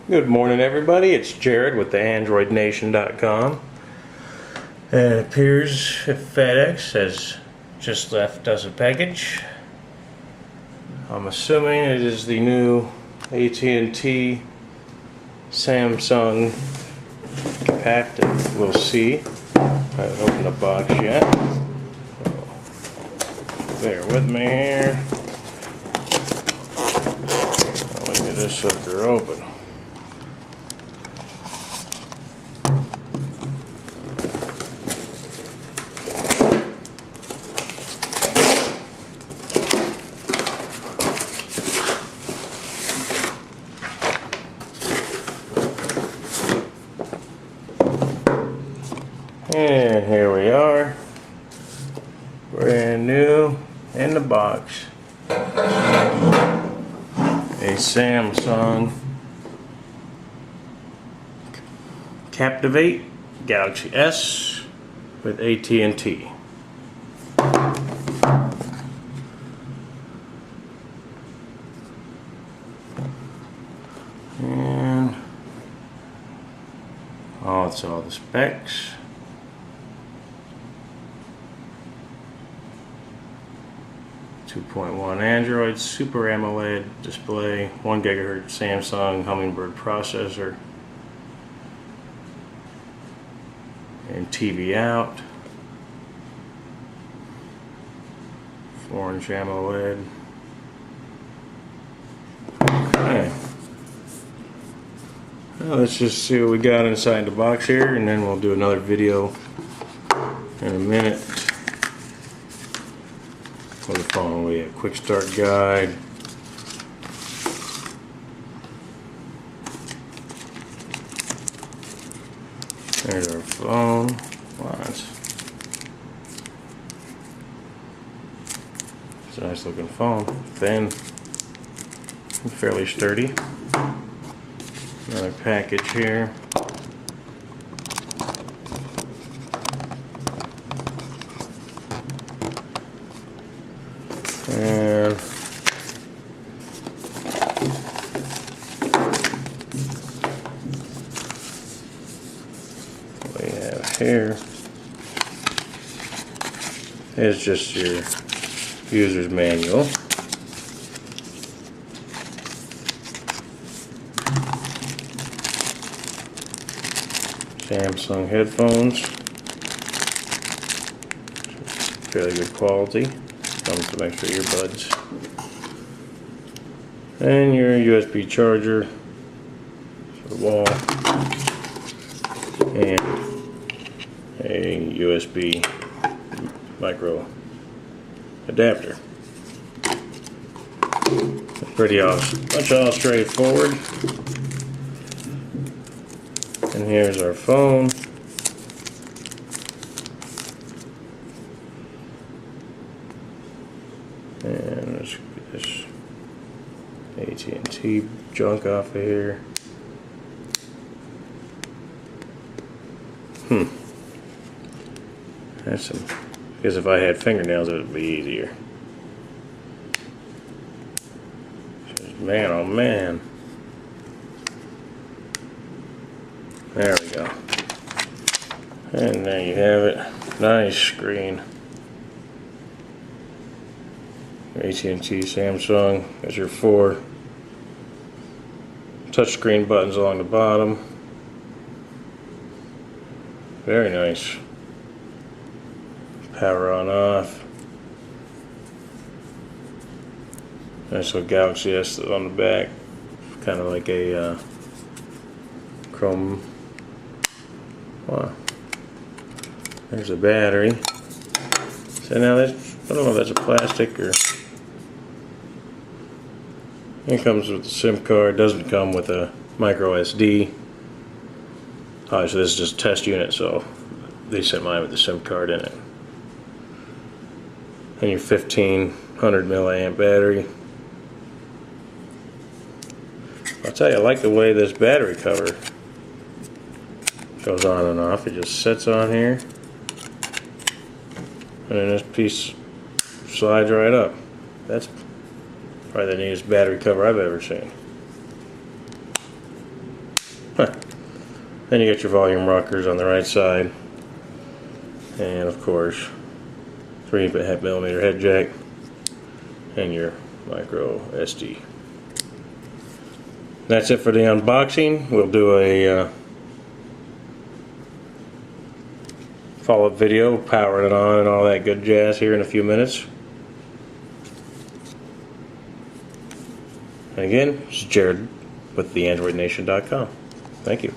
Good morning, everybody. It's Jared with the AndroidNation.com. And it appears FedEx has just left us a package. I'm assuming it is the new AT&T Samsung Captivate. We'll see. I haven't opened the box yet. Bear with me here. Let me get this sucker open. And here we are, brand new in the box, a Samsung Captivate Galaxy S with AT&T. And it's all the specs. 2.1 Android, Super AMOLED display, 1 GHz Samsung Hummingbird processor, and TV out, 4-inch AMOLED. Okay. Well, let's just see what we got inside the box here, and then we'll do another video in a minute. On the phone, we have quick start guide, there's our phone. Wow, it's a nice looking phone, thin and fairly sturdy. Another package here. And what we have here is just your user's manual. Samsung headphones, fairly good quality. Comes with some extra earbuds, and your USB charger for the wall, and a USB micro adapter. Pretty awesome. That's all straightforward. And here's our phone. And let's get this AT&T junk off of here. That's some, because if I had fingernails it would be easier. Man, oh man. There we go. And there you have it. Nice screen. AT&T, Samsung. There's your 4 touchscreen buttons along the bottom. Very nice. Power on off. Nice little Galaxy S on the back. Kind of like a chrome. Wow. There's a battery. So now that's, I don't know if that's a plastic or. It comes with a SIM card. Doesn't come with a micro SD. Obviously this is just a test unit, so they sent mine with the SIM card in it. And your 1500 milliamp battery. I'll tell you, I like the way this battery cover goes on and off. It just sits on here, and then this piece slides right up. That's probably the neatest battery cover I've ever seen. Then you got your volume rockers on the right side, and of course 3mm head jack and your micro SD. That's it for the unboxing. We'll do a follow-up video, powering it on and all that good jazz here in a few minutes. And again, this is Jared with theandroidnation.com. Thank you.